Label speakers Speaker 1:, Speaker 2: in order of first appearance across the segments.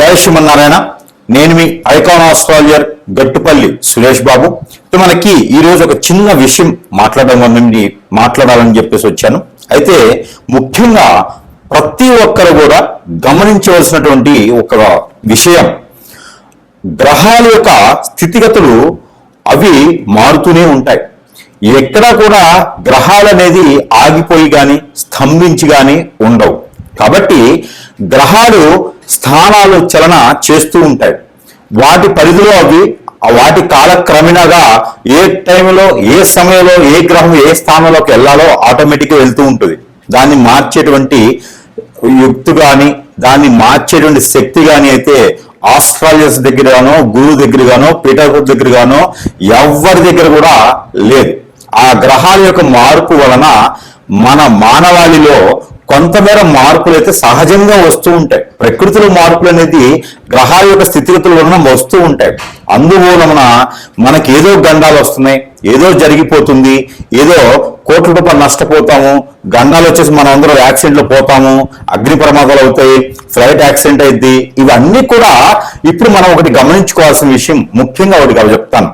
Speaker 1: జయ శ్రీమన్నారాయణ. నేను మీ icon astrologer Gattupalli Suresh Babu. మనకి ఈరోజు ఒక చిన్న విషయం మాట్లాడాలని చెప్పేసి వచ్చాను. అయితే ముఖ్యంగా ప్రతి ఒక్కరు కూడా గమనించవలసినటువంటి ఒక విషయం, గ్రహాల యొక్క స్థితిగతులు అవి మారుతూనే ఉంటాయి. ఎక్కడా కూడా గ్రహాలు అనేది ఆగిపోయి కానీ స్తంభించి కానీ ఉండవు. కాబట్టి గ్రహాలు స్థానాలు చలన చేస్తూ ఉంటాయి. వాటి పరిధిలో అవి వాటి కాలక్రమేణాగా ఏ టైంలో ఏ సమయంలో ఏ గ్రహం ఏ స్థానంలోకి వెళ్ళాలో ఆటోమేటిక్గా వెళ్తూ ఉంటుంది. దాన్ని మార్చేటువంటి యుక్తి కానీ దాన్ని మార్చేటువంటి శక్తి కానీ అయితే ఆస్ట్రాలజర్స్ దగ్గర గానో గురువు దగ్గర గానో పీఠాధిపతి దగ్గర గానో ఎవరి దగ్గర కూడా లేదు. ఆ గ్రహాల యొక్క మార్పు వలన మన మానవాళిలో కొంతమేర మార్పులు అయితే సహజంగా వస్తూ ఉంటాయి. ప్రకృతిలో మార్పులు అనేది గ్రహాల యొక్క స్థితిగతుల వలన వస్తూ ఉంటాయి. అందువలన మనకి ఏదో గండాలు వస్తున్నాయి, ఏదో జరిగిపోతుంది, ఏదో కోట్ల రూపాయలు నష్టపోతాము, గండాలు వచ్చేసి మనం అందరూ యాక్సిడెంట్లు పోతాము, అగ్ని ప్రమాదాలు అవుతాయి, ఫ్లైట్ యాక్సిడెంట్ అయింది. ఇవన్నీ కూడా ఇప్పుడు మనం ఒకటి గమనించుకోవాల్సిన విషయం. ముఖ్యంగా ఒకటి చెప్తాను.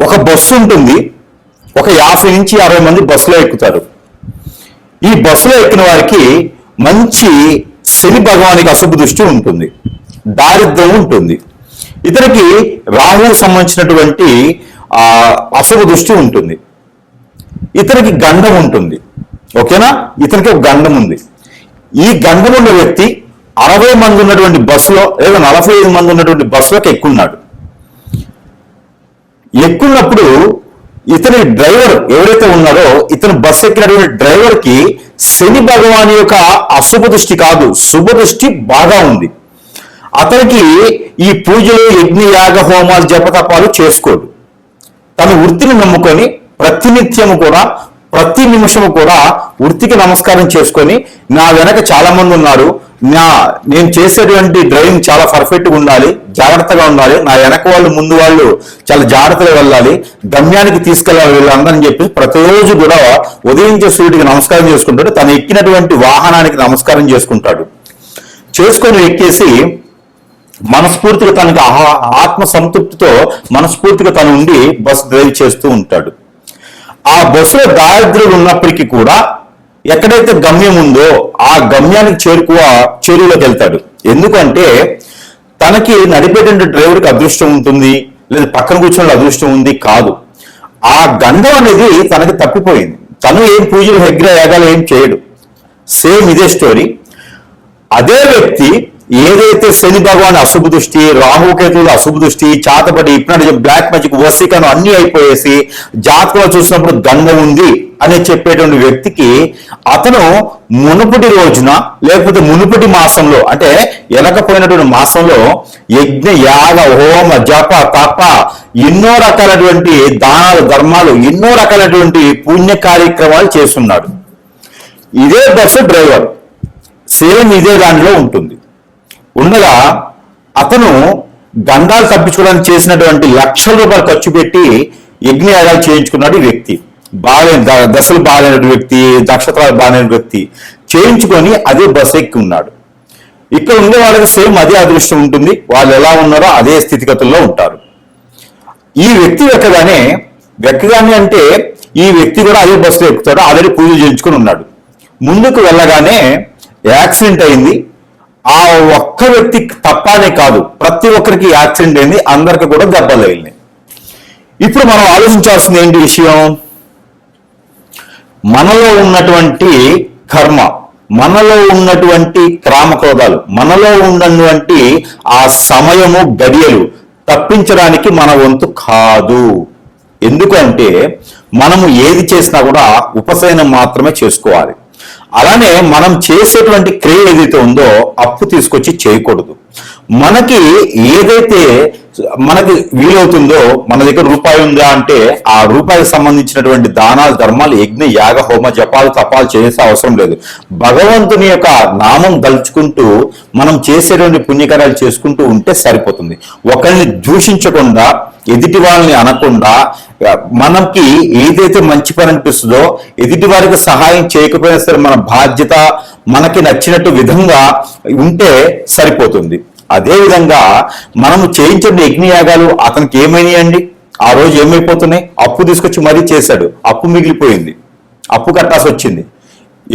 Speaker 1: ఒక బస్సు ఉంటుంది, ఒక 50 నుంచి 60 మంది బస్సులో ఎక్కుతారు. ఈ బస్సులో ఎక్కిన వారికి మంచి శని భగవానికి అశుభ దృష్టి ఉంటుంది, దారిద్ర్యం ఉంటుంది. ఇతనికి రాహువుకు సంబంధించినటువంటి అశుభ దృష్టి ఉంటుంది. ఇతనికి గండం ఉంటుంది. ఓకేనా? ఇతనికి ఒక గండం ఉంది. ఈ గండం ఉన్న వ్యక్తి 60 మంది ఉన్నటువంటి బస్సులో లేదా 45 మంది ఉన్నటువంటి బస్సులోకి ఎక్కున్నాడు. ఎక్కున్నప్పుడు ఇతని డ్రైవర్ ఎవరైతే ఉన్నారో ఇతను బస్సు ఎక్కినటువంటి డ్రైవర్ కి శని భగవాన్ యొక్క అశుభ దృష్టి కాదు, శుభ దృష్టి బాగా ఉంది. అతనికి ఈ పూజలు యజ్ఞ యాగ హోమాలు జపతపాలు చేసుకోడు. తన వృత్తిని నమ్ముకొని ప్రతినిత్యము కూడా ప్రతి నిమిషము కూడా వృత్తికి నమస్కారం చేసుకొని, నా వెనక చాలా మంది ఉన్నారు, నేను చేసేటువంటి డ్రైవింగ్ చాలా పర్ఫెక్ట్గా ఉండాలి, జాగ్రత్తగా ఉండాలి, నా వెనక వాళ్ళు ముందు వాళ్ళు చాలా జాగ్రత్తగా వెళ్ళాలి, గమ్యానికి తీసుకెళ్ళాలి వీళ్ళందరని చెప్పి ప్రతిరోజు కూడా ఉదయించే సూర్యుడికి నమస్కారం చేసుకుంటాడు. తను ఎక్కినటువంటి వాహనానికి నమస్కారం చేసుకుంటాడు. చేసుకొని ఎక్కేసి మనస్ఫూర్తిగా తనకి ఆత్మ సంతృప్తితో మనస్ఫూర్తిగా తను ఉండి బస్సు డ్రైవ్ చేస్తూ ఉంటాడు. ఆ బస్సులో దారిద్ర్యం ఉన్నప్పటికీ కూడా ఎక్కడైతే గమ్యం ఉందో ఆ గమ్యానికి చేరువలోకి వెళ్తాడు. ఎందుకంటే తనకి నడిపేటువంటి డ్రైవర్కి అదృష్టం ఉంటుంది, లేదా పక్కన కూర్చొని అదృష్టం ఉంది కాదు. ఆ గండం అనేది తనకి తప్పిపోయింది. తను ఏం పూజలు హెగ్ర యాగాలు ఏం చేయడు. సేమ్ ఇదే స్టోరీ. అదే వ్యక్తి ఏదైతే శని భగవాన్ అశుభ దృష్టి, రాహుకేతువులు అశుభ దృష్టి, చాతపడి ఇప్పుడు బ్లాక్ మ్యాజిక్ వసీకరణ అన్ని అయిపోయేసి జాతకంలో చూసినప్పుడు గండం ఉంది అని చెప్పేటువంటి వ్యక్తికి అతను మునుపటి రోజున లేకపోతే మునుపటి మాసంలో అంటే వెనకపోయినటువంటి మాసంలో యజ్ఞ యాగ హోమ జప తప ఎన్నో రకాలటువంటి దానాలు ధర్మాలు ఎన్నో రకాలటువంటి పుణ్య కార్యక్రమాలు చేస్తున్నాడు. ఇదే బస్సు డ్రైవర్ సేమ్ ఇదే దానిలో ఉంటుంది. ఉండగా అతను గండాలు తప్పించుకోవడానికి చేసినటువంటి లక్షల రూపాయలు ఖర్చు పెట్టి యజ్ఞయాగాలు చేయించుకున్నాడు. ఈ వ్యక్తి దశలు బాగాలేని వ్యక్తి, నక్షత్రాలు బాగాలేని వ్యక్తి చేయించుకొని అదే బస్సు ఎక్కి ఉన్నాడు. ఇక్కడ ఉండే వాళ్ళకి సేమ్ అదే అదృష్టం ఉంటుంది. వాళ్ళు ఎలా ఉన్నారో అదే స్థితిగతుల్లో ఉంటారు. ఈ వ్యక్తి వెక్కగానే అంటే ఈ వ్యక్తి కూడా అదే బస్సులో ఎక్కుతాడు. ఆల్రెడీ పూజలు చేయించుకొని ఉన్నాడు. ముందుకు వెళ్ళగానే యాక్సిడెంట్ అయింది. ఆ ఒక్క వ్యక్తి తప్పనే కాదు, ప్రతి ఒక్కరికి యాక్సిడెంట్ అయింది, అందరికి కూడా దెబ్బలు తగిలినాయి. ఇప్పుడు మనం ఆలోచించాల్సింది ఏంటి విషయం? మనలో ఉన్నటువంటి కర్మ, మనలో ఉన్నటువంటి క్రామక్రోధాలు, మనలో ఉన్నటువంటి ఆ సమయము గడియలు తప్పించడానికి మన వంతు కాదు. ఎందుకంటే మనము ఏది చేసినా కూడా ఉపశమనం మాత్రమే చేసుకోవాలి. అలానే మనం చేసేటువంటి క్రియ ఏదైతే ఉందో అప్పు తీసుకొచ్చి చేయకూడదు. మనకి ఏదైతే మనకి వీలవుతుందో, మన దగ్గర రూపాయి ఉందా అంటే ఆ రూపాయికి సంబంధించినటువంటి దానాలు, ధర్మాలు, యజ్ఞ, యాగ, హోమ, జపాలు, తపాలు చేసే అవసరం లేదు. భగవంతుని యొక్క నామం దలుచుకుంటూ మనం చేసేటువంటి పుణ్యకార్యాలు చేసుకుంటూ ఉంటే సరిపోతుంది. ఒకరిని దూషించకుండా, ఎదుటి వాళ్ళని అనకుండా, మనకి ఏదైతే మంచి పని అనిపిస్తుందో ఎదుటి వారికి సహాయం చేయకపోయినా సరే మన బాధ్యత మనకి నచ్చినట్టు విధంగా ఉంటే సరిపోతుంది. అదేవిధంగా మనము చేయించిన యజ్ఞయాగాలు అతనికి ఏమైనాయండి? ఆ రోజు ఏమైపోతున్నాయి? అప్పు తీసుకొచ్చి మరీ చేశాడు, అప్పు మిగిలిపోయింది, అప్పు కట్టాల్సి వచ్చింది.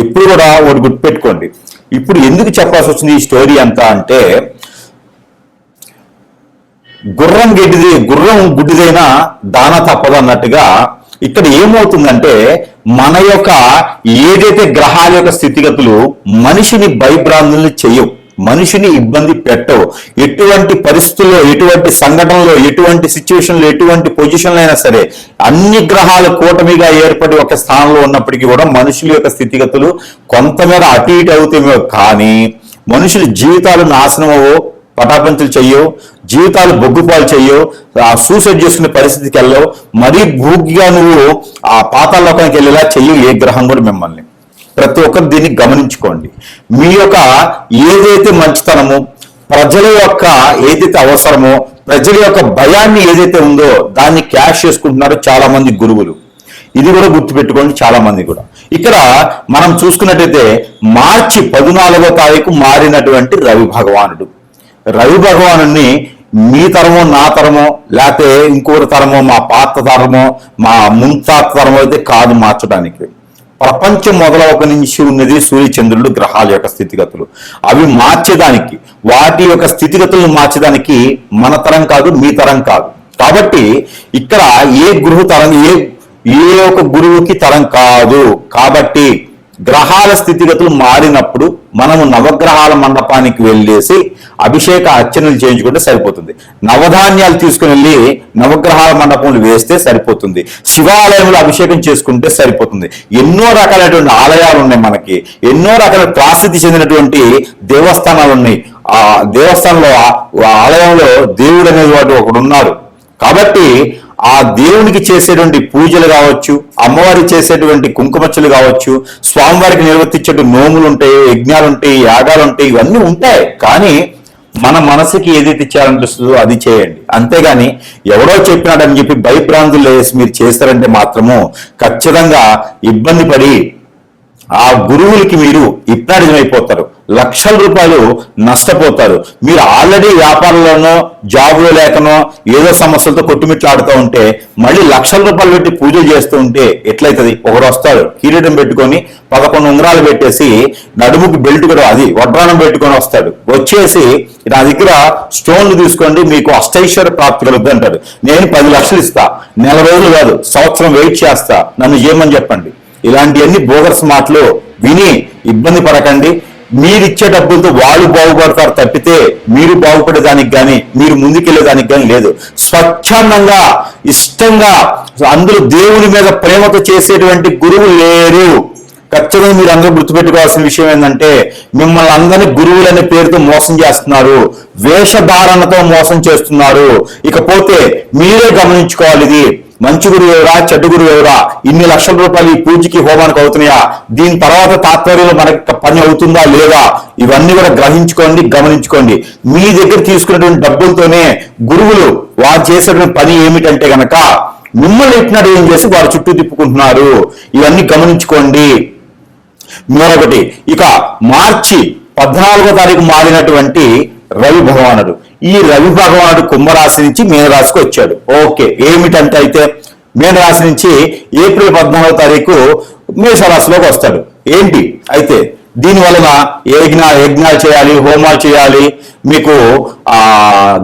Speaker 1: ఎప్పుడు కూడా ఒకటి గుర్తుపెట్టుకోండి. ఇప్పుడు ఎందుకు చెప్పాల్సి వచ్చింది ఈ స్టోరీ అంతా అంటే, గుర్రం గుడ్డిదైనా దాన తప్పదు అన్నట్టుగా ఇక్కడ ఏమవుతుందంటే, మన యొక్క ఏదైతే గ్రహాల యొక్క స్థితిగతులు మనిషిని భయభ్రాంతుల్ని చేయవు, మనిషిని ఇబ్బంది పెట్టవు. ఎటువంటి పరిస్థితుల్లో, ఎటువంటి సంఘటనలో, ఎటువంటి సిచ్యువేషన్లో, ఎటువంటి పొజిషన్లో అయినా సరే అన్ని గ్రహాలు కూటమిగా ఏర్పడి ఒక స్థానంలో ఉన్నప్పటికీ కూడా మనుషుల యొక్క స్థితిగతులు కొంతమేర అటు ఇటు అవుతామో కానీ మనుషుల జీవితాలు నాశనం అవ్వవు, పటాపంచులు చెయ్యవు, జీవితాలు బొగ్గుపాలు చెయ్యవు, ఆ సూసైడ్ చేసుకునే పరిస్థితికి వెళ్ళవు, మరీ భూగిగా నువ్వు ఆ పాతాళలోకానికి వెళ్ళేలా చెయ్యవు ఏ గ్రహం కూడా మిమ్మల్ని. ప్రతి ఒక్కరు దీన్ని గమనించుకోండి. మీ యొక్క ఏదైతే మంచితనమో, ప్రజల యొక్క ఏదైతే అవసరమో, ప్రజల యొక్క భయాన్ని ఏదైతే ఉందో దాన్ని క్యాష్ చేసుకుంటున్నారు చాలా మంది గురువులు. ఇది కూడా గుర్తుపెట్టుకోండి చాలా మంది కూడా. ఇక్కడ మనం చూసుకున్నట్టయితే మార్చి 14వ తారీఖు మారినటువంటి రవి భగవానుడు. రవి భగవానుడిని మీ తరమో, నా తరమో, లేకపోతే ఇంకొకరి తరమో, మా పాత తరమో, మా ముంతాత తరమో అయితే కాదు మార్చడానికి. ప్రపంచం మొదలవక నుంచి ఉన్నది సూర్యచంద్రుడు, గ్రహాల యొక్క స్థితిగతులు. అవి మార్చేదానికి, వాటి యొక్క స్థితిగతులను మార్చేదానికి మన తరం కాదు, మీ తరం కాదు. కాబట్టి ఇక్కడ ఏ గురువు తరం, ఏ ఒక గురువుకి తరం కాదు. కాబట్టి గ్రహాల స్థితిగతులు మారినప్పుడు మనము నవగ్రహాల మండపానికి వెళ్ళేసి అభిషేక అర్చనలు చేయించుకుంటే సరిపోతుంది. నవధాన్యాలు తీసుకుని వెళ్ళి నవగ్రహాల మండపంలో వేస్తే సరిపోతుంది. శివాలయంలో అభిషేకం చేసుకుంటే సరిపోతుంది. ఎన్నో రకాలైనటువంటి ఆలయాలు ఉన్నాయి మనకి, ఎన్నో రకాల ప్రసిద్ధి చెందినటువంటి దేవస్థానాలు ఉన్నాయి. ఆ దేవస్థానంలో, ఆలయంలో దేవుడు అనేది వాడు ఒకడు ఉన్నారు. కాబట్టి ఆ దేవునికి చేసేటువంటి పూజలు కావచ్చు, అమ్మవారికి చేసేటువంటి కుంకుమచ్చలు కావచ్చు, స్వామివారికి నిర్వర్తించే నోములు ఉంటాయి, యజ్ఞాలు ఉంటాయి, యాగాలు ఉంటాయి, ఇవన్నీ ఉంటాయి. కానీ మన మనసుకి ఏదైతే ఇచ్చారనిపిస్తుందో అది చేయండి. అంతేగాని ఎవడో చెప్పినాడని చెప్పి భయభ్రాంతులు వేసి మీరు చేస్తారంటే మాత్రము ఖచ్చితంగా ఇబ్బంది పడి ఆ గురువులకి మీరు హిప్నాటిజం అయిపోతారు, లక్షల రూపాయలు నష్టపోతారు. మీరు ఆల్రెడీ వ్యాపారంలోనో, జాబులో లేకనో ఏదో సమస్యలతో కొట్టుమిట్లాడుతూ ఉంటే మళ్ళీ లక్షల రూపాయలు పెట్టి పూజలు చేస్తూ ఉంటే ఎట్లయితుంది? ఒకడు వస్తాడు కిరీటం పెట్టుకొని 11 ఉంగరాలు పెట్టేసి నడుముకి బెల్ట్ కూడా, అది వడ్రానం పెట్టుకొని వస్తాడు. వచ్చేసి నా దగ్గర స్టోన్లు తీసుకోండి మీకు అష్టైశ్వర్య ప్రాప్తి కలుగుతుంది అంటాడు. నేను 10 లక్షలు ఇస్తా, నెల రోజులు కాదు సంవత్సరం వెయిట్ చేస్తా, నన్ను చేయమని చెప్పండి. ఇలాంటివన్నీ బోగర్స్ మాటలు విని ఇబ్బంది పడకండి. మీరిచ్చే డబ్బులతో వాళ్ళు బాగుపడతారు తప్పితే మీరు బాగుపడేదానికి కానీ, మీరు ముందుకెళ్లేదానికి కానీ లేదు. స్వచ్ఛందంగా, ఇష్టంగా, అందరూ దేవుని మీద ప్రేమతో చేసేటువంటి గురువు లేరు. ఖచ్చితంగా మీరు అందరూ గుర్తుపెట్టుకోవాల్సిన విషయం ఏంటంటే, మిమ్మల్ని అందరినీ గురువులనే పేరుతో మోసం చేస్తున్నారు, వేషధారణతో మోసం చేస్తున్నారు. ఇకపోతే మీరే గమనించుకోవాలి, ఇది మంచి గురువు ఎవరా, చెడ్డ గురువు ఎవరా, ఇన్ని లక్షల రూపాయలు ఈ పూజకి హోమానికి అవుతున్నాయా, దీని తర్వాత తాత్పర్యంలో మనకి పని అవుతుందా లేదా, ఇవన్నీ కూడా గ్రహించుకోండి, గమనించుకోండి. మీ దగ్గర తీసుకున్నటువంటి డబ్బులతోనే గురువులు వారు చేసేటువంటి పని ఏమిటంటే గనక మిమ్మల్ని ఎట్టినట్టు ఏం చేసి వారు చుట్టూ తిప్పుకుంటున్నారు. ఇవన్నీ గమనించుకోండి. మరొకటి, ఇక మార్చి 14వ తారీఖు మారినటువంటి రవి భగవానుడు. ఈ రవి భగవానుడు కుంభరాశి నుంచి మీనరాశికి వచ్చాడు. ఓకే, ఏమిటంటే అయితే మీనరాశి నుంచి ఏప్రిల్ 14వ తారీఖు మేషరాశిలోకి వస్తాడు. ఏంటి అయితే దీని వలన యజ్ఞాలు చేయాలి, హోమాలు చేయాలి, మీకు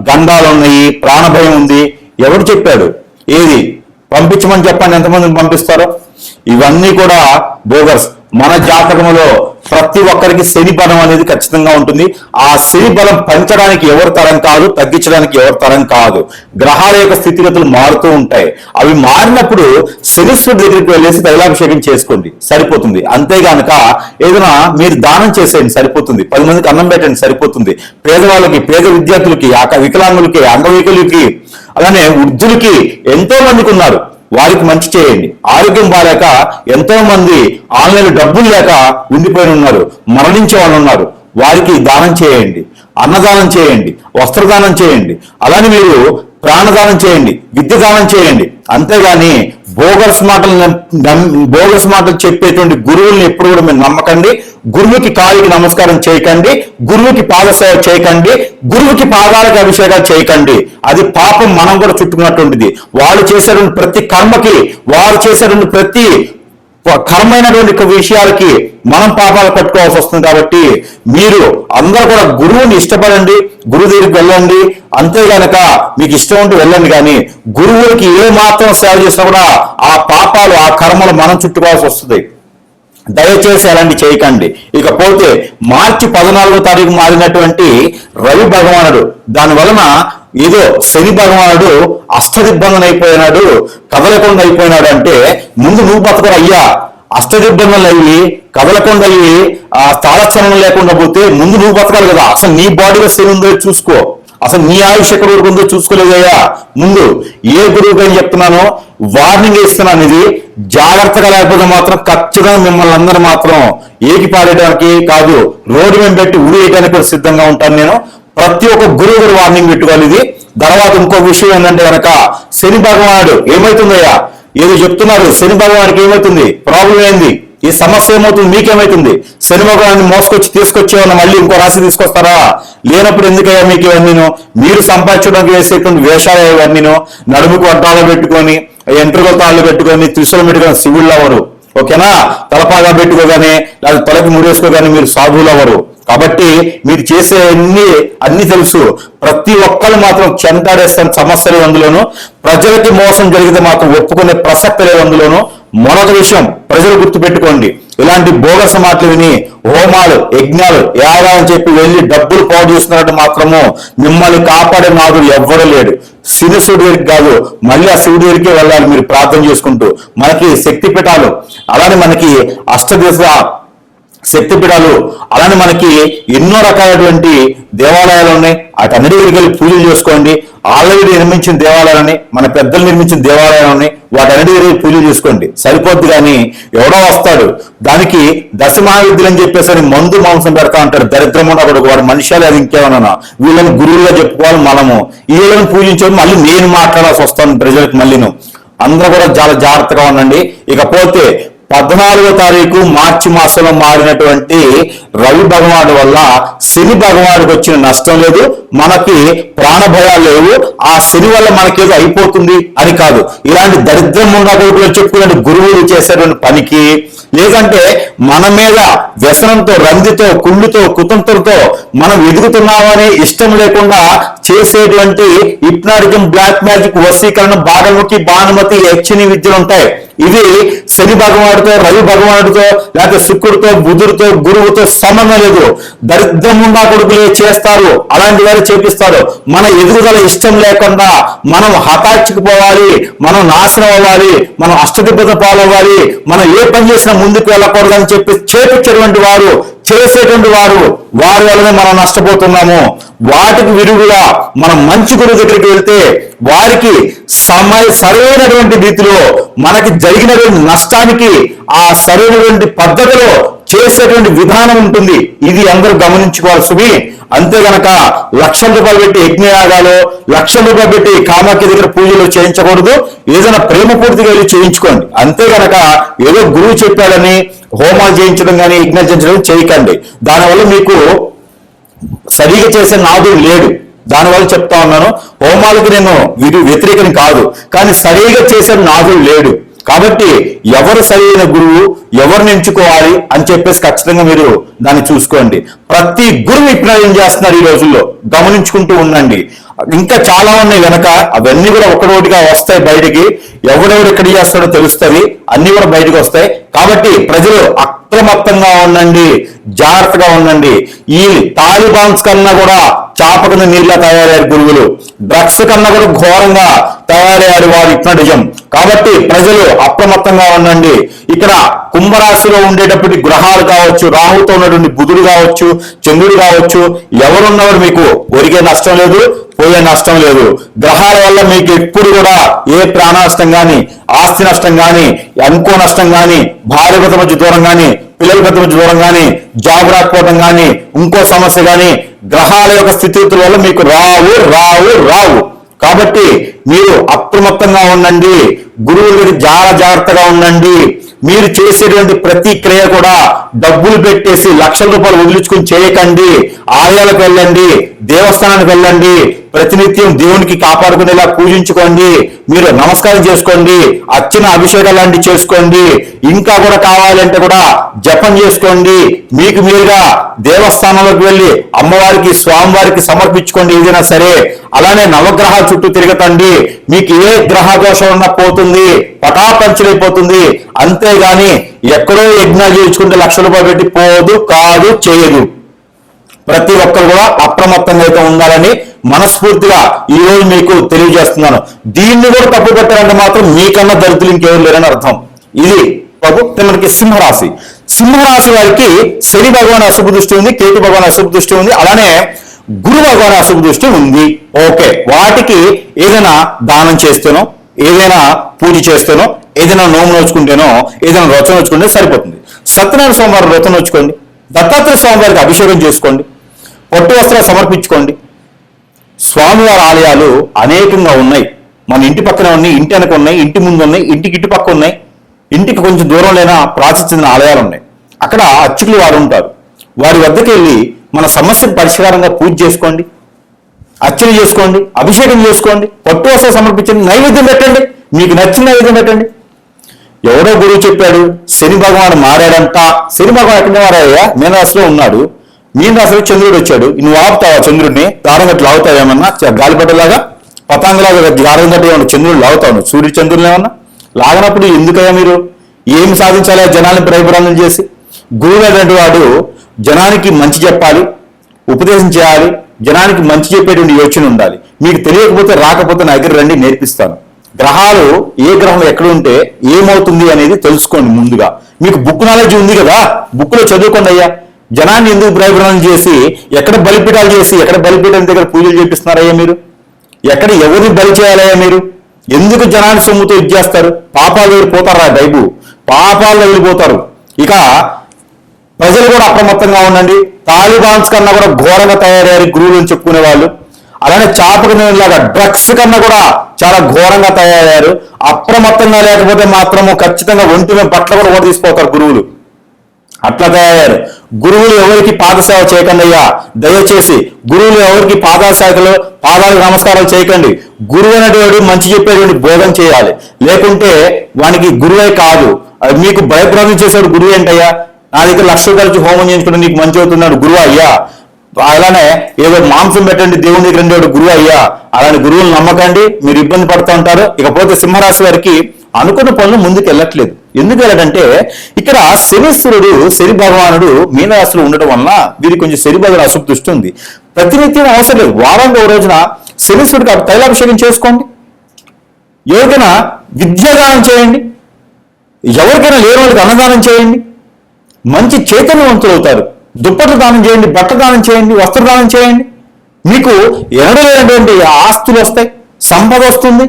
Speaker 1: గండాలు ఉన్నాయి, ప్రాణభయం ఉంది. ఎవరు చెప్పాడు? ఏది పంపించమని చెప్పండి, ఎంతమందిని పంపిస్తారో? ఇవన్నీ కూడా బోగస్. మన జాతకంలో ప్రతి ఒక్కరికి శని బలం అనేది ఖచ్చితంగా ఉంటుంది. ఆ శని బలం పెంచడానికి ఎవరి తరం కాదు, తగ్గించడానికి ఎవరి తరం కాదు. గ్రహాల యొక్క స్థితిగతులు మారుతూ ఉంటాయి. అవి మారినప్పుడు శనీశ్వరుడి దగ్గరికి వెళ్ళేసి తైలాభిషేకం చేసుకోండి, సరిపోతుంది. అంతేగానక ఏదైనా మీరు దానం చేసేయండి, సరిపోతుంది. 10 మందికి అన్నం పెట్టండి, సరిపోతుంది. పేదవాళ్ళకి, పేద విద్యార్థులకి, వికలాంగులకి, అంగవైకల్యులకి, అలానే వృద్ధులకి ఎంతో మందికి ఉన్నారు, వారికి మంచి చేయండి. ఆరోగ్యం బాగాలేక ఎంతో మంది ఆన్లైన్ డబ్బులు లేక ఉండిపోయి ఉన్నారు, మరణించే వాళ్ళు ఉన్నారు, వారికి దానం చేయండి, అన్నదానం చేయండి, వస్త్రదానం చేయండి, అలానే మీరు ప్రాణదానం చేయండి, విద్య దానం చేయండి. అంతేగాని బోగస్ మాటలు చెప్పేటువంటి గురువుల్ని ఎప్పుడు కూడా మీరు నమ్మకండి. గురువుకి కాలికి నమస్కారం చేయకండి, గురువుకి పాదసేవ చేయకండి, గురువుకి పాదాలకు అభిషేకాలు చేయకండి. అది పాపం మనం కూడా చుట్టుకున్నటువంటిది. వాళ్ళు చేసేటువంటి ప్రతి కర్మకి, వారు చేసేటువంటి ప్రతి కర్మైనటువంటి విషయాలకి మనం పాపాలు కట్టుకోవాల్సి వస్తుంది. కాబట్టి మీరు అందరూ కూడా గురువుని ఇష్టపడండి, గురువు దగ్గరికి వెళ్ళండి. అంతేగానక మీకు ఇష్టం ఉంటే వెళ్ళండి, కానీ గురువులకి ఏ మాత్రం సేవ చేసినా కూడా ఆ పాపాలు, ఆ కర్మలు మనం చుట్టుకోవాల్సి వస్తుంది. దయచేసి అలాంటి చేయకండి. ఇకపోతే మార్చి 14వ తారీఖు మారినటువంటి రవి భగవానుడు, దాని వలన ఏదో శని భగవానుడు అష్టదిగ్బంధన అయిపోయినాడు, కదలకుండా అయిపోయినాడు అంటే ముందు నువ్వు బతకరు అయ్యా. అష్టదిగ్బంధనలు అయ్యి, కదలకుండా అయ్యి, ఆ తాళచలనం లేకుండా పోతే ముందు నువ్వు బతకాలి కదా. అసలు నీ బాడీలో శని ఉందో చూసుకో, అసలు నీ ఆయుష్ ఎక్కడ వరకు ఉందో చూసుకోలేదయ్యా. ముందు ఏ గురువుకి అని చెప్తున్నానో వార్నింగ్ ఇస్తున్నాను. ఇది జాగ్రత్తగా లేకపోతే మాత్రం ఖచ్చితంగా మిమ్మల్ని అందరూ మాత్రం ఏకి పాడేయడానికి కాదు, రోడ్డు మీద పెట్టి ఉడియడానికి కూడా సిద్ధంగా ఉంటాను నేను. ప్రతి ఒక్క గురువు గారు వార్నింగ్ పెట్టుకోవాలి. ఇది తర్వాత ఇంకో విషయం ఏంటంటే కనుక శని భగవానుడు ఏమవుతుందయ్యా, ఏదో చెప్తున్నారు, శని భగవానికి ఏమవుతుంది, ప్రాబ్లం ఏంది, ఈ సమస్య ఏమవుతుంది, మీకేమవుతుంది? శని భగవాన్ని మోసుకొచ్చి తీసుకొచ్చేవన్నా మళ్ళీ ఇంకో రాశి తీసుకొస్తారా? లేనప్పుడు ఎందుకయ్యా మీకు ఇవన్నీను? మీరు సంపాదించడానికి వేసేటువంటి వేషాలు ఇవన్నీను, నడుముకు అడ్డాలు పెట్టుకొని, ఎంట్రుకల తాళ్ళు పెట్టుకొని, త్రిశూలం పెట్టుకొని శివుళ్ళు అవ్వరు. ఓకేనా? తలపాగా పెట్టుకోగానే లేదా తలకి ముడేసుకోగానే మీరు సాధువులు అవ్వరు. కాబట్టి మీరు చేసే అన్ని తెలుసు. ప్రతి ఒక్కరు మాత్రం చెంటాడేస్తాను సమస్యలు అందులోను. ప్రజలకి మోసం జరిగితే మాత్రం ఒప్పుకునే ప్రసక్తి లేదు అందులోను. మరొక విషయం ప్రజలు గుర్తుపెట్టుకోండి, ఇలాంటి బోగస మాటలు విని హోమాలు, యజ్ఞాలు, యాగాలని చెప్పి వెళ్ళి డబ్బులు పాడు చేస్తున్నట్టు మాత్రము మిమ్మల్ని కాపాడే నాదుడు ఎవ్వడూ లేడు. శివుడి దగ్గరికి కాదు, మళ్ళీ ఆ శివుడి దగ్గరికే వెళ్ళాలి మీరు ప్రార్థన చేసుకుంటూ. మనకి శక్తి పీఠాలు, అలానే మనకి అష్టదిశ శక్తిపీఠాలు, అలానే మనకి ఎన్నో రకాలైనటువంటి దేవాలయాలు ఉన్నాయి. వాటన్నిటి దగ్గరికి వెళ్ళి పూజలు చేసుకోండి. ఆల్రెడీ నిర్మించిన దేవాలయాలని, మన పెద్దలు నిర్మించిన దేవాలయాలని, వాటన్నిటి దగ్గర పూజలు చేసుకోండి, సరిపోద్ది. కానీ ఎవడో వస్తాడు, దానికి దశమహావిద్యులు అని చెప్పేసి మందు మాంసం పెడతా అంటాడు, దరిద్రం ఉన్నప్పుడు వాడు మనుషులు అది ఇంకేమన్నా. వీళ్ళని గురువులుగా చెప్పుకోవాలి మనము. వీళ్ళని పూజించడం మళ్ళీ నేను మాట్లాడాల్సి వస్తాను ప్రజలకు. మళ్ళీను అందరూ కూడా చాలా జాగ్రత్తగా ఉండండి. ఇకపోతే 14వ తారీఖు మార్చి మాసంలో మారినటువంటి రవి భగవానుడి వల్ల శని భగవానుడికి వచ్చిన నష్టం లేదు, మనకి ప్రాణ భయాలు లేవు. ఆ శని వల్ల మనకేదో అయిపోతుంది అని కాదు. ఇలాంటి దరిద్రం ఉండకూడదు చెప్పుకునే గురువులు చేసేటువంటి పనికి, లేదంటే మన మీద వ్యసనంతో, రందితో, కుళ్ళుతో, కుతంత్రంతో మనం ఎదుగుతున్నామని ఇష్టం లేకుండా చేసేటువంటి హిప్నాటిజం, బ్లాక్ మ్యాజిక్, వశీకరణ, బాణముఖి, భానుమతి, యక్షిణి విద్యలు ఉంటాయి. ఇవి శని భగవానుడితో, రవి భగవానుడితో, లేకపోతే శుక్రుడితో, బుధుడితో, గురువుతో సంబంధం లేదు. దరిద్రం ఉండా కొడుకులే చేస్తారు, అలాంటి వారు చేపిస్తారు. మన ఎదుగుదల ఇష్టం లేకుండా మనం హఠాత్తుకుపోవాలి, మనం నాశనం అవ్వాలి, మనం అష్టదిబ్బత పాలవ్వాలి, మనం ఏ పని చేసినా ముందుకు వెళ్ళకూడదని చెప్పి చేపించేటువంటి వారు, చేసేటువంటి వారు, వారి వల్లనే మనం నష్టపోతున్నాము. వాటికి విరుగుగా మనం మంచి గురువు దగ్గరికి వెళ్తే వారికి సరైనటువంటి రీతిలో మనకి జరిగినటువంటి నష్టానికి ఆ సరైనటువంటి పద్ధతిలో చేసేటువంటి విధానం ఉంటుంది. ఇది అందరూ గమనించుకోవాలి సుమి. అంతే గనక ₹1,00,000 పెట్టి యజ్ఞయాగాలు, ₹1,00,000 పెట్టి కామాఖ్య దగ్గర పూజలు చేయించకూడదు. ఏదైనా ప్రేమపూర్తిగా వెళ్ళి చేయించుకోండి. అంతే గనక ఏదో గురువు చెప్పాడని హోమాలు చేయించడం కానీ, యజ్ఞాలు చేయించడం చేయకండి. దానివల్ల మీకు సరిగా చేసే నాదుడు లేడు. దానివల్ల చెప్తా ఉన్నాను, హోమాలకి నేను వ్యతిరేకం కాదు, కానీ సరిగా చేసే నాదుడు లేడు. కాబట్టి ఎవరు సరైన గురువు, ఎవరిని ఎంచుకోవాలి అని చెప్పేసి ఖచ్చితంగా మీరు దాన్ని చూసుకోండి. ప్రతి గురువు విప్లవం చేస్తున్నారు ఈ రోజుల్లో, గమనించుకుంటూ ఉండండి. ఇంకా చాలా ఉన్నాయి వెనక, అవన్నీ కూడా ఒకటోటిగా వస్తాయి బయటికి. ఎవడెవడు ఎక్కడ చేస్తాడో తెలుస్తుంది, అన్ని కూడా బయటకు వస్తాయి. కాబట్టి ప్రజలు అప్రమత్తంగా ఉండండి, జాగ్రత్తగా ఉండండి. ఈ తాలిబాన్స్ కన్నా కూడా చాపకన నీళ్ళ తయారయ్యారు గురువులు, డ్రగ్స్ కన్నా కూడా ఘోరంగా తయారయ్యారు వారు హిప్నటిజం. కాబట్టి ప్రజలు అప్రమత్తంగా ఉండండి. ఇక్కడ కుంభరాశిలో ఉండేటప్పటి గ్రహాలు కావచ్చు, రాహుతో ఉన్నటువంటి బుధుడు కావచ్చు, చంద్రుడు కావచ్చు, ఎవరున్నవారు మీకు ఒరిగే నష్టం లేదు, పోయే నష్టం లేదు. గ్రహాల వల్ల మీకు ఎప్పుడు కూడా ఏ ప్రాణ నష్టం కానీ, ఆస్తి నష్టం కానీ, అనుకో నష్టం కానీ, భార్య భర్త మధ్య దూరం కానీ, పిల్లల భర్త మధ్య దూరం కానీ, జాబ్ రాకపోవడం కానీ, ఇంకో సమస్య కానీ గ్రహాల యొక్క స్థితిగతుల వల్ల మీకు రావు రావు రావు. కాబట్టి మీరు అప్రమత్తంగా ఉండండి, గురువుల దగ్గర చాలా జాగ్రత్తగా ఉండండి. మీరు చేసేటువంటి ప్రతి క్రియ కూడా డబ్బులు పెట్టేసి లక్షల రూపాయలు వదిలించుకుని చేయకండి. ఆలయాలకు వెళ్ళండి, దేవస్థానానికి వెళ్ళండి, ప్రతినిత్యం దేవునికి కాపాడుకునేలా పూజించుకోండి, మీరు నమస్కారం చేసుకోండి, అర్చన అభిషేకాలు లాంటివి చేసుకోండి. ఇంకా కూడా కావాలంటే కూడా జపం చేసుకోండి. మీకు మీరుగా దేవస్థానంలోకి వెళ్ళి అమ్మవారికి, స్వామివారికి సమర్పించుకోండి ఏదైనా సరే. అలానే నవగ్రహాల చుట్టూ తిరగతండి. మీకు ఏ గ్రహ దోషం ఉన్నా పోతుంది, పటాపంచలైపోతుంది. అంతేగాని ఎక్కడో యజ్ఞాలు చేయించుకుంటే లక్షల రూపాయలు పెట్టి పోదు, కాదు, చేయదు. ప్రతి ఒక్కరు కూడా అప్రమత్తంగా అయితే ఉండాలని మనస్ఫూర్తిగా ఈ రోజు మీకు తెలియజేస్తున్నాను. దీన్ని కూడా తప్పు పెట్టాలంటే మాత్రం మీకన్నా దరిద్రులు ఇంకెవరు లేరని అర్థం. ఇది మనకి సింహరాశి. సింహరాశి వారికి శని భగవాన్ అశుభ దృష్టి ఉంది, కేతు భగవాన్ అశుభ దృష్టి ఉంది, అలానే గురు భగవాన్ అశుభ దృష్టి ఉంది. ఓకే, వాటికి ఏదైనా దానం చేస్తేనో, ఏదైనా పూజ చేస్తేనో, ఏదైనా నోము నోచుకుంటేనో, ఏదైనా వ్రతం నోచుకుంటే సరిపోతుంది. సత్యనారాయణ స్వామివారి వ్రతం నోచుకోండి, దత్తాత్రేయ స్వామివారికి అభిషేకం చేసుకోండి, పట్టు వస్త్రాలు సమర్పించుకోండి. స్వామివారి ఆలయాలు అనేకంగా ఉన్నాయి. మన ఇంటి పక్కన ఉన్నాయి, ఇంటి వెనక ఉన్నాయి, ఇంటి ముందు ఉన్నాయి, ఇంటికి ఇటు పక్క ఉన్నాయి, ఇంటికి కొంచెం దూరం లేనా ప్రాచీన చెందిన ఆలయాలు ఉన్నాయి. అక్కడ అర్చకులు వారు ఉంటారు. వారి వద్దకు వెళ్ళి మన సమస్యకు పరిష్కారంగా పూజ చేసుకోండి, అర్చన చేసుకోండి, అభిషేకం చేసుకోండి, పట్టు వస్త్రాలు సమర్పించండి, నైవేద్యం పెట్టండి, మీకు నచ్చిన నైవేద్యం పెట్టండి. ఎవడో గురువు చెప్పాడు శని భగవాన్ మారాడంట. శని భగవాన్ ఎక్కడ మారాడయ్యా? మీనరాశిలో ఉన్నాడు. మీనరాశిలో చంద్రుడు వచ్చాడు. నువ్వు ఆపుతావా చంద్రుడిని? దారం గట్టి లాగుతావు ఏమన్నా? గాలిపట్టలాగా, పతాంగలాగా దారం గట్టి ఏమన్నా చంద్రుడు లాగుతావు? సూర్య చంద్రులు ఏమన్నా లాగనప్పుడు ఎందుకయ్యా మీరు ఏమి సాధించాలి? జనాన్ని భయభ్రాంతం చేసి. గురువు అనేటువంటి వాడు జనానికి మంచి చెప్పాలి, ఉపదేశం చేయాలి, జనానికి మంచి చెప్పేటువంటి యోచన ఉండాలి. మీకు తెలియకపోతే రాకపోతే నా దగ్గర రండి, నేర్పిస్తాను. గ్రహాలు ఏ గ్రహం ఎక్కడ ఉంటే ఏమవుతుంది అనేది తెలుసుకోండి ముందుగా. మీకు బుక్ నాలెడ్జ్ ఉంది కదా, బుక్లో చదువుకోండి అయ్యా. జనాన్ని ఎందుకు భయభ్రాంతం చేసి, ఎక్కడ బలిపీఠాలు చేసి, ఎక్కడ బలిపీఠం దగ్గర పూజలు చేపిస్తున్నారయ్యా మీరు? ఎక్కడ ఎవరిని బలి చేయాలయ్యా మీరు? ఎందుకు జనాన్ని సొమ్ముతో ఇచ్చేస్తారు? పాపాలు వెళ్ళిపోతారా డైబు? పాపాలు వెళ్ళిపోతారు. ఇక ప్రజలు కూడా అప్రమత్తంగా ఉండండి. తాలిబాన్స్ కన్నా కూడా ఘోరంగా తయారయ్యారు గురువులు అని చెప్పుకునే వాళ్ళు. అలానే చాపకలాగా డ్రగ్స్ కన్నా కూడా చాలా ఘోరంగా తయారయ్యారు. అప్రమత్తంగా లేకపోతే మాత్రము ఖచ్చితంగా ఒంటి మీద బట్టలు కూడా తీసిపోతారు గురువులు. అట్లా తయారయ్యారు. గురువులు ఎవరికి పాదసేవ చేయకండి అయ్యా, దయచేసి. గురువులు ఎవరికి పాదాలకు నమస్కారాలు చేయకండి. గురువు అనేటువంటి మంచి చెప్పేటువంటి బోధన చేయాలి, లేకుంటే వానికి గురువే కాదు. మీకు భయభ్రాంతం చేసేవాడు గురువు ఏంటయ్యా? నా దగ్గర లక్ష రూపాయలు హోమం చేయించుకుంటే నీకు మంచి అవుతున్నాడు గురువు అయ్యా. అలానే ఏదో మాంసం పెట్టండి దేవుని దగ్గర ఉండేవాడు గురువు అయ్యా. అలాంటి గురువులు నమ్మకండి, మీరు ఇబ్బంది పడుతూ ఉంటారు. ఇకపోతే సింహరాశి వారికి అనుకున్న పనులు ముందుకు వెళ్ళట్లేదు. ఎందుకు వెళ్ళడంటే ఇక్కడ శనీశ్వరుడు, శని భగవానుడు మీనరాశిలో ఉండటం వలన వీరికి కొంచెం శని భగవాన్ అశుభ దృష్టి ఉంది. ప్రతినిత్యం అవసరం లేదు, వారానికి ఒక రోజున శనీశ్వరుడికి తైలాభిషేకం చేసుకోండి. ఎవరికైనా విద్యాదానం చేయండి, ఎవరికైనా లేని వాళ్ళకి అన్నదానం చేయండి. మంచి చైతన్యవంతులు అవుతారు. దుప్పట్లు దానం చేయండి, బట్ట దానం చేయండి, వస్త్రదానం చేయండి. మీకు ఎనడలేనటువంటి ఆస్తులు వస్తాయి, సంపద వస్తుంది.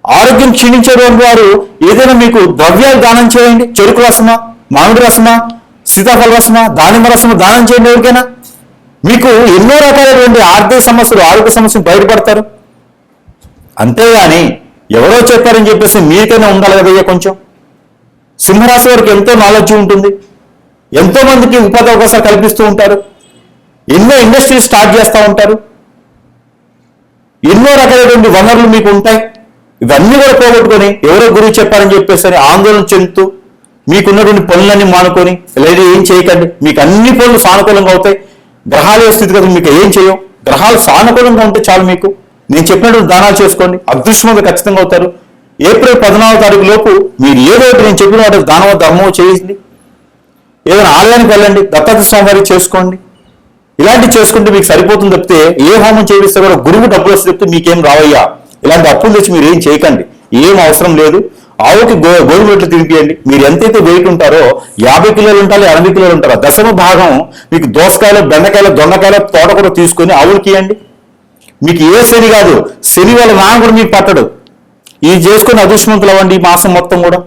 Speaker 1: ఆరోగ్యం క్షీణించేటువంటి వారు ఏదైనా మీకు ద్రవ్యాలు దానం చేయండి. చెరుకు రసమా, మామిడి రసమా, సీతాఫల రసమా, దానిమ్మ రసమా దానం చేయండి ఎవరికైనా. మీకు ఎన్నో రకాలైనటువంటి ఆర్థిక సమస్యలు, ఆరోగ్య సమస్యలు బయటపడతారు. అంతేగాని ఎవరో చెప్పారని చెప్పేసి మీకైనా ఉండాలి కదయ్యా కొంచెం. సింహరాశి వారికి ఎంతో నాలెడ్జ్ ఉంటుంది, ఎంతో మందికి ఉపాధి అవకాశాలు కల్పిస్తూ ఉంటారు, ఎన్నో ఇండస్ట్రీస్ స్టార్ట్ చేస్తూ ఉంటారు, ఎన్నో రకాలైనటువంటి వనరులు మీకు ఉంటాయి. ఇవన్నీ కూడా పోగొట్టుకొని ఎవరో గురువు చెప్పారని చెప్పేసి అని ఆందోళన చెందుతూ మీకున్నటువంటి పనులన్నీ మానుకొని లేదా ఏం చేయకండి, మీకు అన్ని పనులు సానుకూలంగా అవుతాయి. గ్రహాల స్థితిగతులు మీకు ఏం చేయవు, గ్రహాలు సానుకూలంగా ఉంటే చాలు. మీకు నేను చెప్పినట్టు దానాలు చేసుకోండి, అదృష్టంగా ఖచ్చితంగా అవుతారు. ఏప్రిల్ 14వ తారీఖు లోపు మీరు ఏదో ఒకటి నేను చెప్పిన వాటి దానవ ధర్మం చేయండి. ఏదైనా ఆలయానికి వెళ్ళండి, దత్తాత్రేయ స్వామి వారికి చేసుకోండి. ఇలాంటివి చేసుకుంటే మీకు సరిపోతుంది తప్పితే ఏ హోమం చేపిస్తే కూడా గురువు డబ్బులు వస్తే చెప్తే మీకేం రావయ్యా. ఇలాంటి అప్పులు తెచ్చి మీరు ఏం చేయకండి, ఏం అవసరం లేదు. ఆవుకి గోధుమ రొట్టెలు తినిపియండి. మీరు ఎంతైతే వెయిట్ ఉంటారో 50 కిలోలు ఉంటారో 80 కిలోలు ఉంటారో దశమ భాగం మీకు దోసకాయలు, బెండకాయలు, దొండకాయలు, తోటకూర తీసుకొని ఆవులకి ఇవ్వండి. మీకు ఏ శని కాదు, శని వల్ల నాన్న కూడా మీకు పట్టడు. ఇది చేసుకుని అదృష్టవంతులు అవ్వండి ఈ మాసం మొత్తం కూడా.